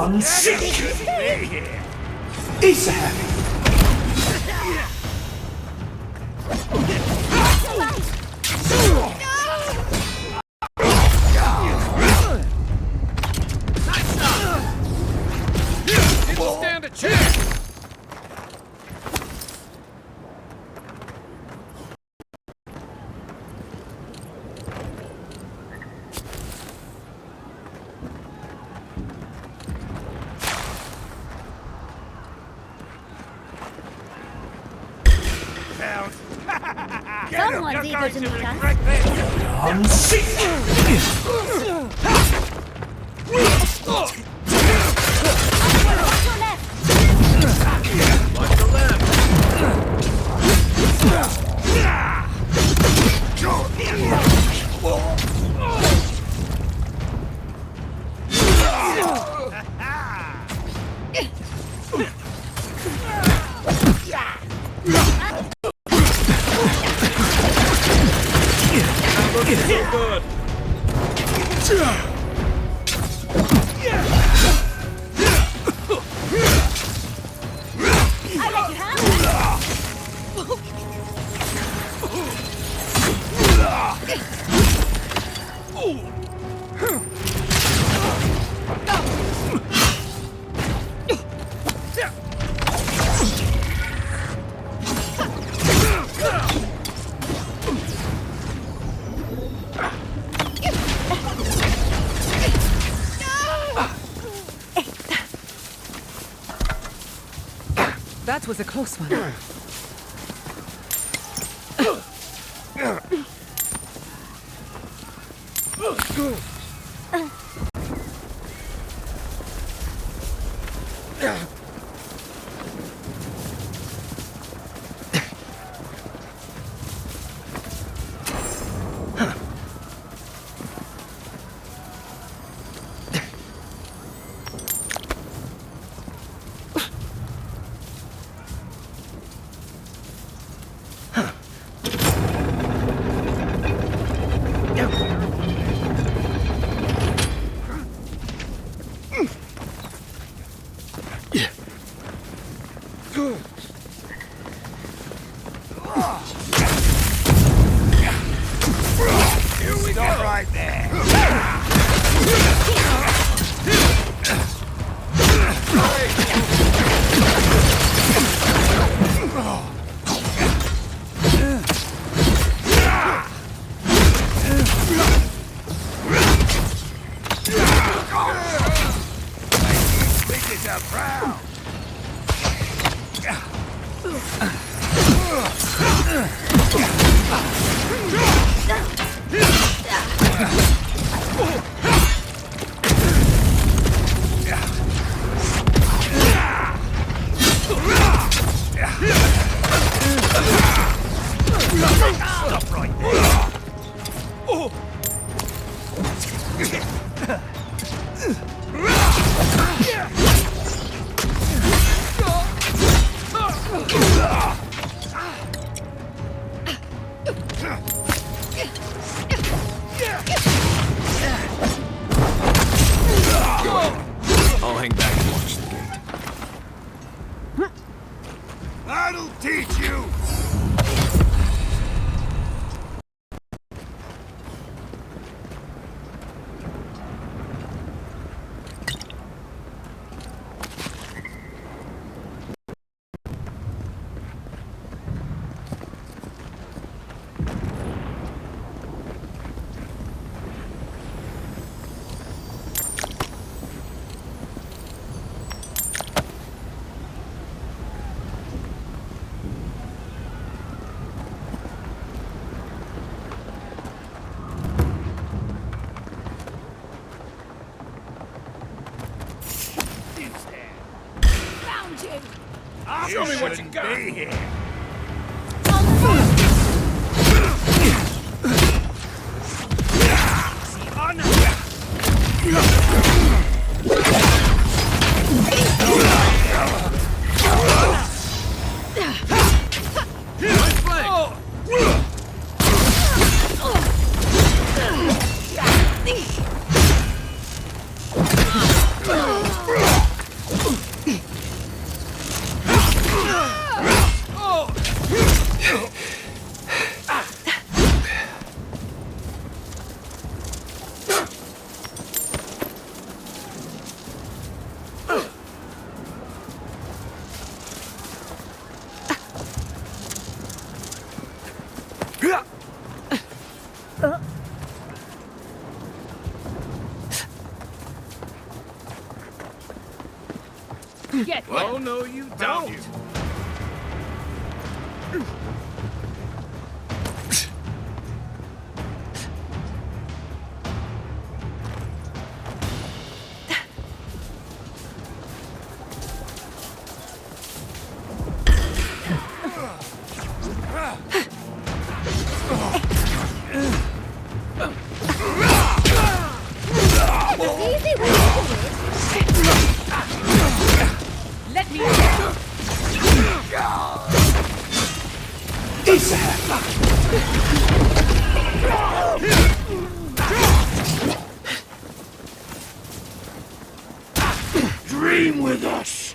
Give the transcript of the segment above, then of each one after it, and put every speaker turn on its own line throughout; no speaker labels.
I'm sick. It's happy.
Didn't stand a chance.
Someone's eager to meet us.
I'm sick.
Watch the left. Not looking so good.
I let you have
That was a close one.
Stop right there. Bitches are proud. Stop right there. I'll hang back and watch the gate. That'll teach you! Show me what you got. Be here.
Get
Oh, no, you don't.
easy way to do it.
Let me.
Dream with us!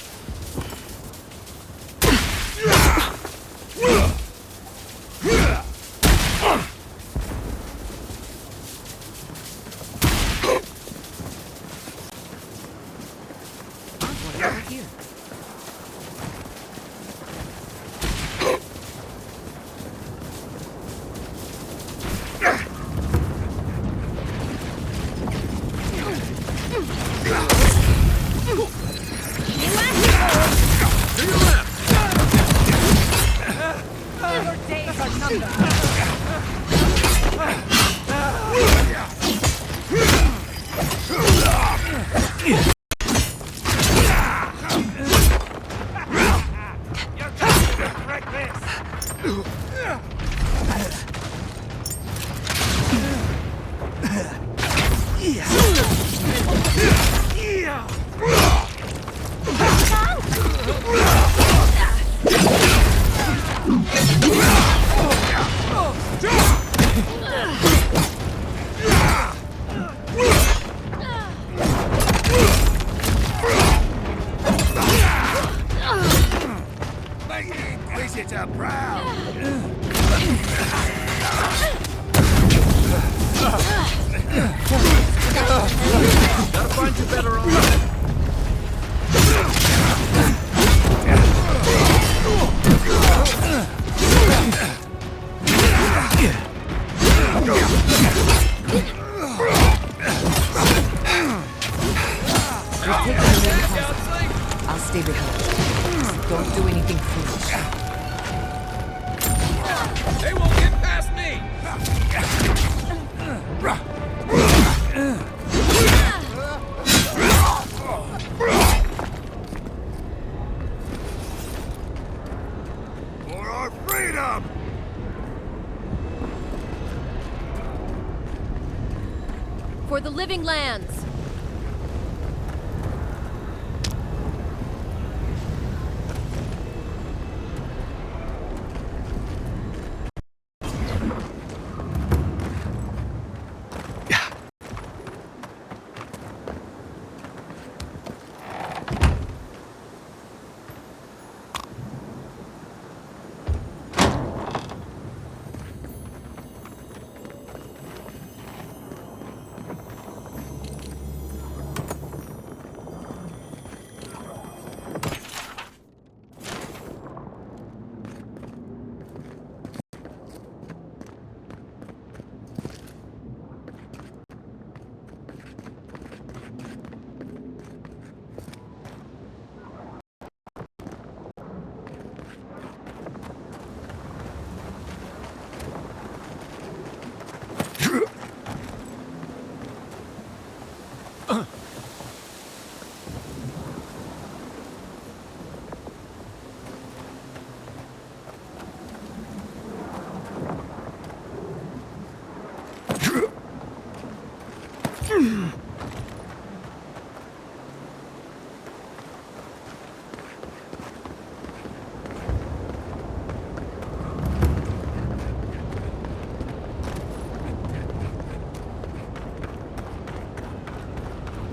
Over here. Your days are numbered.
Make the Inquisitor proud. Gotta find you better on.
I'll stay behind. Don't do anything foolish.
They won't get past me! For our freedom!
For the living lands.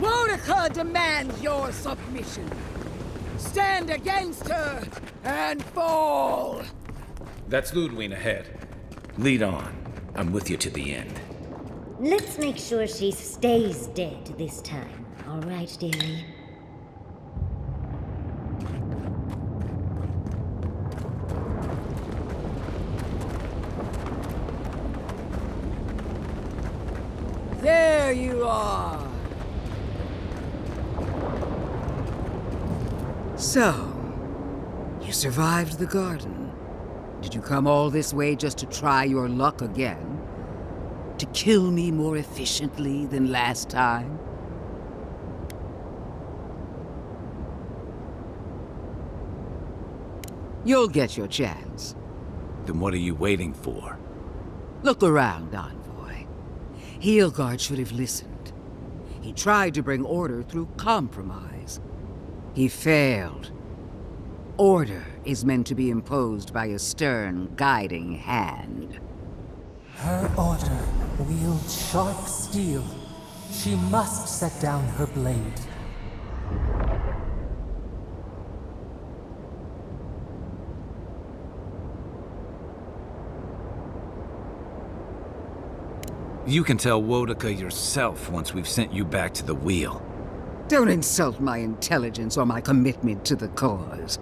Monica demands your submission. Stand against her and fall.
That's Ludwig ahead. Lead on. I'm with you to the end.
Let's make sure she stays dead this time, all right, dearie?
There you are. So, you survived the garden. Did you come all this way just to try your luck again? To kill me more efficiently than last time? You'll get your chance.
Then what are you waiting for?
Look around, Envoy. Heelguard should have listened. He tried to bring order through compromise. He failed. Order is meant to be imposed by a stern, guiding hand.
Her order wields sharp steel. She must set down her blade.
You can tell Wodaka yourself once we've sent you back to the wheel.
Don't insult my intelligence or my commitment to the cause.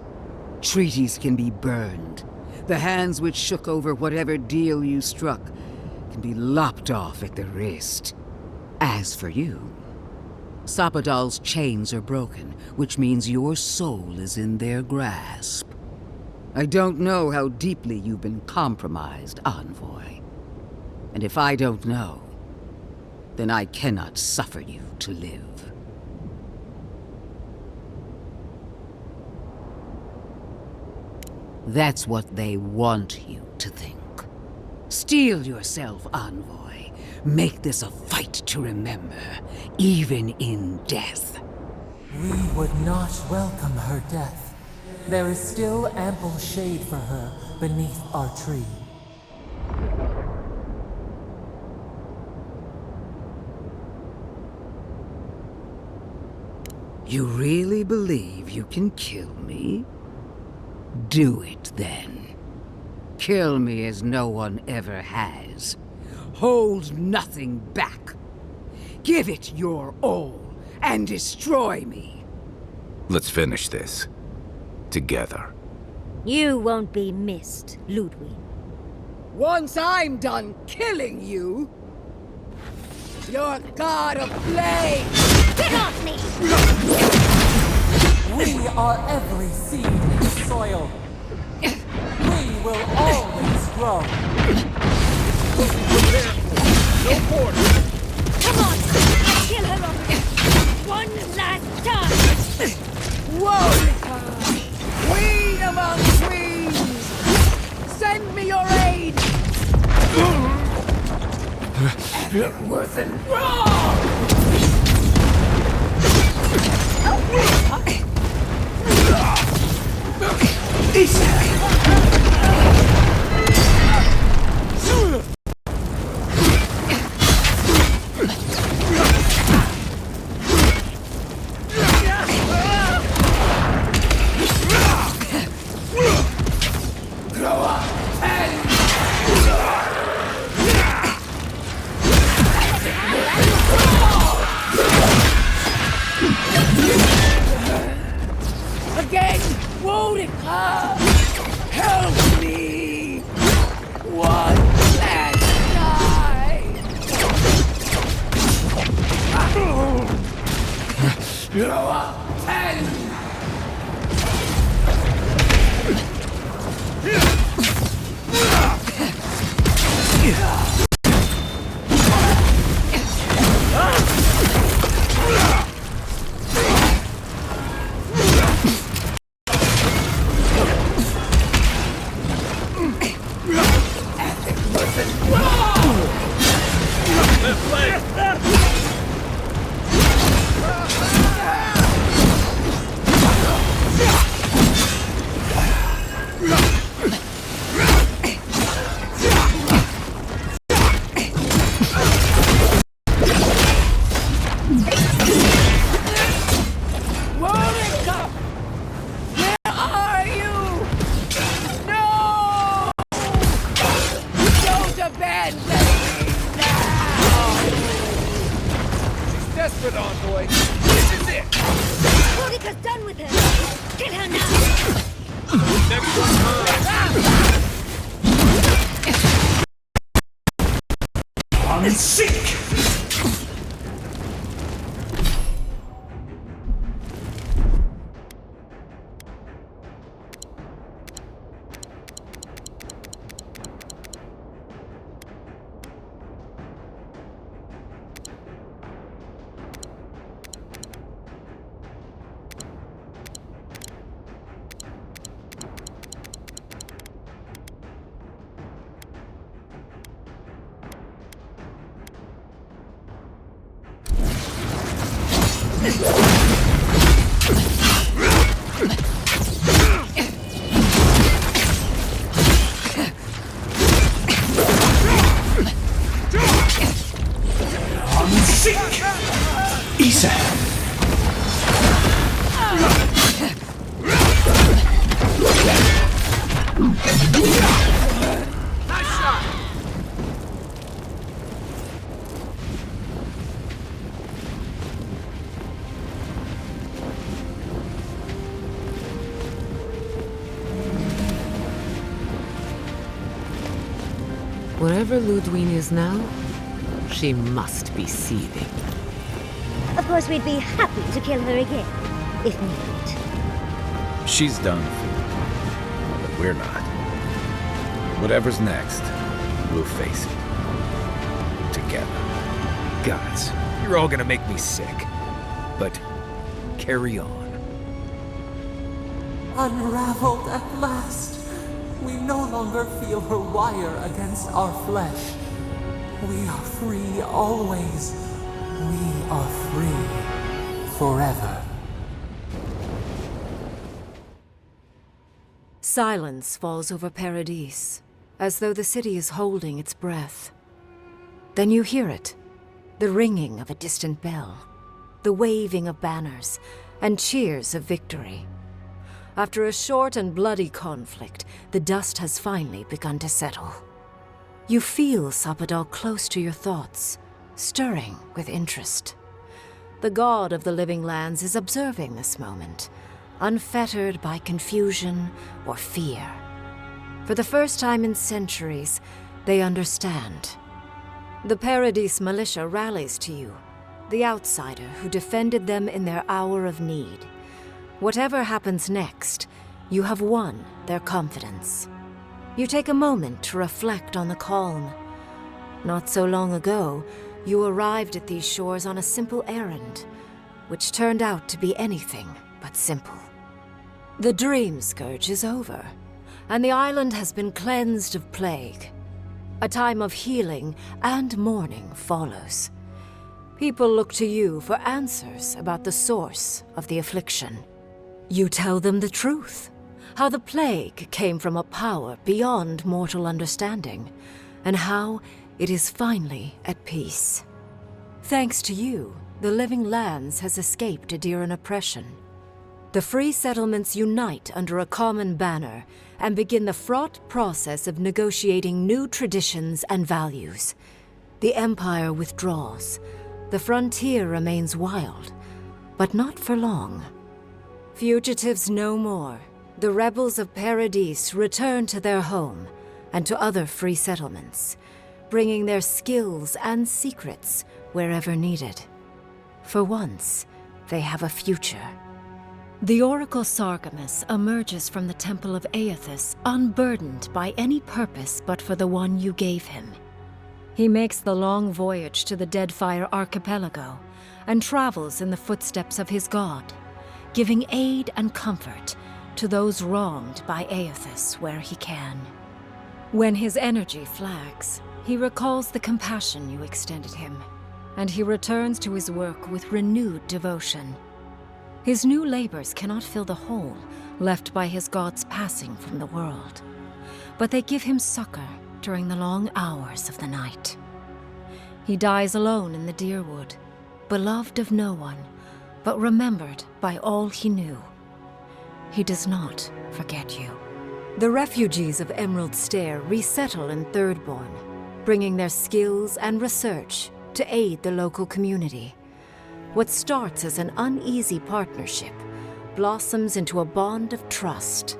Treaties can be burned. The hands which shook over whatever deal you struck can be lopped off at the wrist. As for you, Sapadal's chains are broken, which means your soul is in their grasp. I don't know how deeply you've been compromised, Envoy. And if I don't know, then I cannot suffer you to live. That's what they want you to think. Steel yourself, Envoy. Make this a fight to remember, even in death.
We would not welcome her death. There is still ample shade for her beneath our tree.
You really believe you can kill me? Do it then. Kill me as no one ever has. Hold nothing back. Give it your all and destroy me.
Let's finish this. Together.
You won't be missed, Ludwig.
Once I'm done killing you, your god of flame!
Get off me!
We are every seed in the soil. We will always grow.
Come on! I'll kill her off. One last time!
Whoa! Queen among queens! Send me your aid! Epic worth and wrong! Again, Wodaka! Help me! One last time! Grow up and... Wodaka! Where are you? No! Don't abandon me now!
Desperate, Envoy. This is it.
Wodaka's done with her! Kill her now!
Next one.
I'm sick!
Isa!
Wherever Ludwig is now, she must be seething.
Of course, we'd be happy to kill her again, if needed.
She's done for, but we're not. Whatever's next, we'll face it. Together.
Gods, you're all gonna make me sick. But carry on.
Unraveled at last. We no longer feel her wire against our flesh. We are free always. We are free forever.
Silence falls over Paradise, as though the city is holding its breath. Then you hear it, the ringing of a distant bell, the waving of banners, and cheers of victory. After a short and bloody conflict, the dust has finally begun to settle. You feel Sapadal close to your thoughts, stirring with interest. The god of the living lands is observing this moment, unfettered by confusion or fear. For the first time in centuries, they understand. The Paradise militia rallies to you, the outsider who defended them in their hour of need. Whatever happens next, you have won their confidence. You take a moment to reflect on the calm. Not so long ago, you arrived at these shores on a simple errand, which turned out to be anything but simple. The dream scourge is over, and the island has been cleansed of plague. A time of healing and mourning follows. People look to you for answers about the source of the affliction. You tell them the truth, how the plague came from a power beyond mortal understanding, and how it is finally at peace. Thanks to you, the living lands has escaped Adiran oppression. The free settlements unite under a common banner and begin the fraught process of negotiating new traditions and values. The Empire withdraws. The frontier remains wild, but not for long. Fugitives no more. The rebels of Paradise return to their home and to other free settlements, bringing their skills and secrets wherever needed. For once, they have a future. The Oracle Sargamus emerges from the Temple of Aethys unburdened by any purpose but for the one you gave him. He makes the long voyage to the Deadfire Archipelago and travels in the footsteps of his god, giving aid and comfort to those wronged by Aethys where he can. When his energy flags, he recalls the compassion you extended him, and he returns to his work with renewed devotion. His new labors cannot fill the hole left by his god's passing from the world, but they give him succor during the long hours of the night. He dies alone in the Deerwood, beloved of no one, but remembered by all he knew. He does not forget you. The refugees of Emerald Stair resettle in Thirdborn, bringing their skills and research to aid the local community. What starts as an uneasy partnership blossoms into a bond of trust.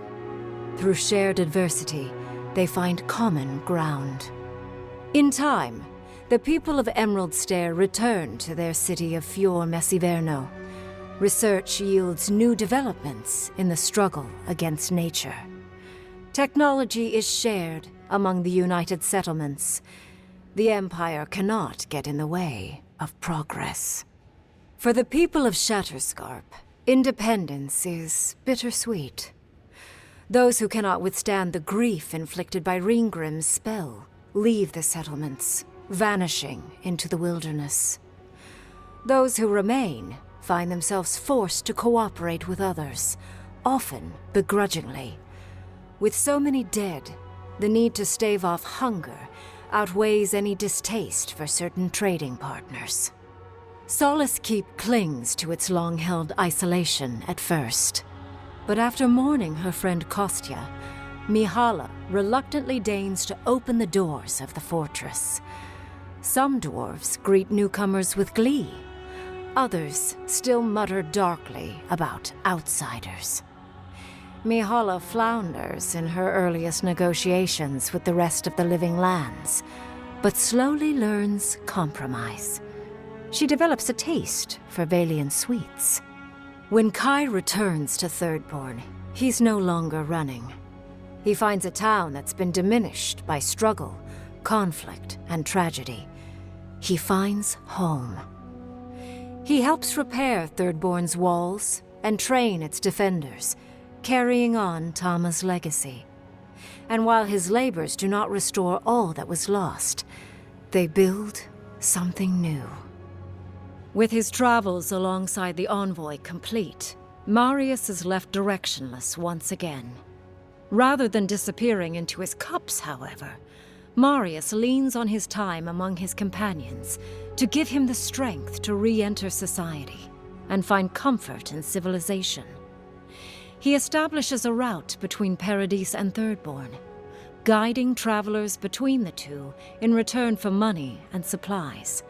Through shared adversity, they find common ground. In time, the people of Emerald Stair return to their city of Fior Messiverno. Research yields new developments in the struggle against nature. Technology is shared among the united settlements. The Empire cannot get in the way of progress. For the people of Shatterscarp, independence is bittersweet. Those who cannot withstand the grief inflicted by Ringgrim's spell leave the settlements, vanishing into the wilderness. Those who remain find themselves forced to cooperate with others, often begrudgingly. With so many dead, the need to stave off hunger outweighs any distaste for certain trading partners. Solace Keep clings to its long-held isolation at first. But after mourning her friend Kostya, Mihala reluctantly deigns to open the doors of the fortress. Some dwarves greet newcomers with glee. Others still mutter darkly about outsiders. Mihala flounders in her earliest negotiations with the rest of the living lands, but slowly learns compromise. She develops a taste for Valian sweets. When Kai returns to Thirdborn, he's no longer running. He finds a town that's been diminished by struggle, conflict, and tragedy. He finds home. He helps repair Thirdborn's walls and train its defenders, carrying on Tama's legacy. And while his labors do not restore all that was lost, they build something new. With his travels alongside the envoy complete, Marius is left directionless once again. Rather than disappearing into his cups, however, Marius leans on his time among his companions to give him the strength to re-enter society and find comfort in civilization. He establishes a route between Paradise and Thirdborn, guiding travelers between the two in return for money and supplies.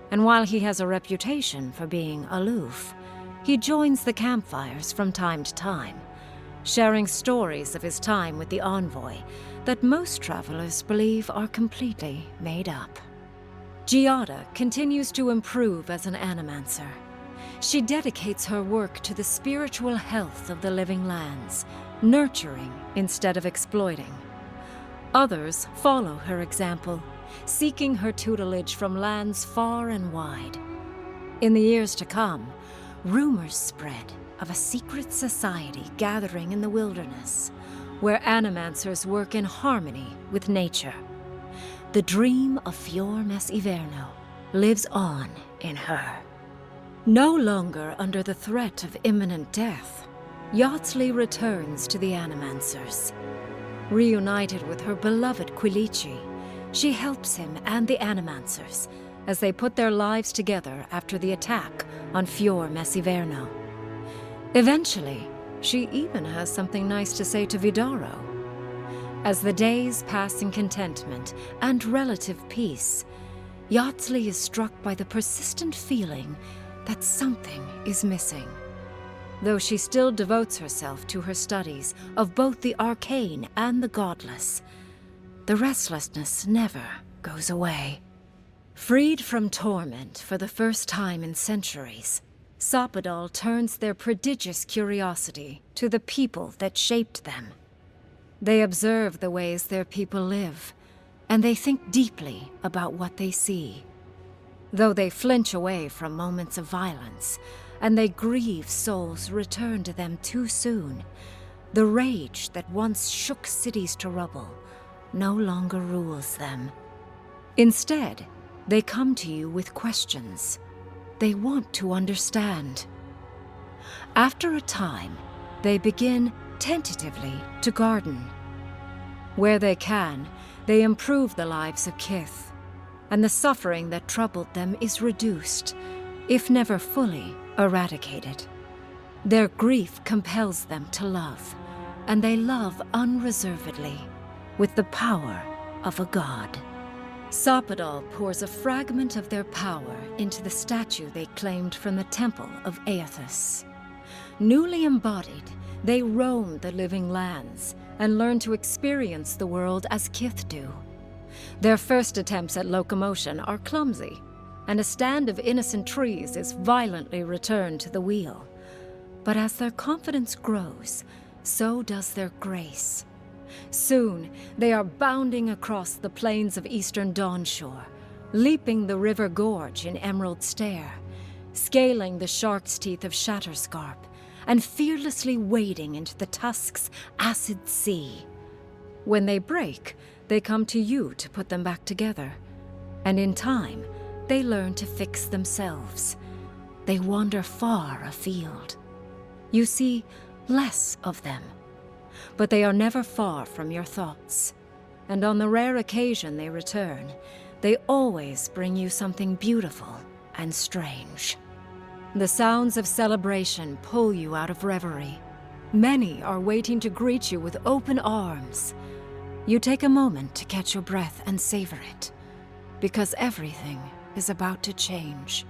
And while he has a reputation for being aloof, he joins the campfires from time to time, sharing stories of his time with the envoy that most travelers believe are completely made up. Giada continues to improve as an animancer. She dedicates her work to the spiritual health of the living lands, nurturing instead of exploiting. Others follow her example, seeking her tutelage from lands far and wide. In the years to come, rumors spread of a secret society gathering in the wilderness, where animancers work in harmony with nature. The dream of Fior Mes Iverno lives on in her. No longer under the threat of imminent death, Yachtley returns to the Animancers. Reunited with her beloved Quilici, she helps him and the Animancers as they put their lives together after the attack on Fior Mes Iverno. Eventually, she even has something nice to say to Vidaro. As the days pass in contentment and relative peace, Yachtley is struck by the persistent feeling that something is missing. Though she still devotes herself to her studies of both the arcane and the godless, the restlessness never goes away. Freed from torment for the first time in centuries, Sopadal turns their prodigious curiosity to the people that shaped them. They observe the ways their people live, and they think deeply about what they see. Though they flinch away from moments of violence, and they grieve souls returned to them too soon, the rage that once shook cities to rubble no longer rules them. Instead, they come to you with questions. They want to understand. After a time, they begin tentatively to garden. Where they can, they improve the lives of Kith, and the suffering that troubled them is reduced, if never fully eradicated. Their grief compels them to love, and they love unreservedly, with the power of a god. Sopadal pours a fragment of their power into the statue they claimed from the temple of Aethys. Newly embodied, they roam the living lands and learn to experience the world as Kith do. Their first attempts at locomotion are clumsy, and a stand of innocent trees is violently returned to the wheel. But as their confidence grows, so does their grace. Soon, they are bounding across the plains of eastern Dawnshore, leaping the river gorge in Emerald Stair, scaling the shark's teeth of Shatterscarp, and fearlessly wading into the Tusk's acid sea. When they break, they come to you to put them back together, and in time, they learn to fix themselves. they wander far afield. You see less of them, but they are never far from your thoughts. And on the rare occasion they return, they always bring you something beautiful and strange. The sounds of celebration pull you out of reverie. Many are waiting to greet you with open arms. You take a moment to catch your breath and savor it, because everything is about to change.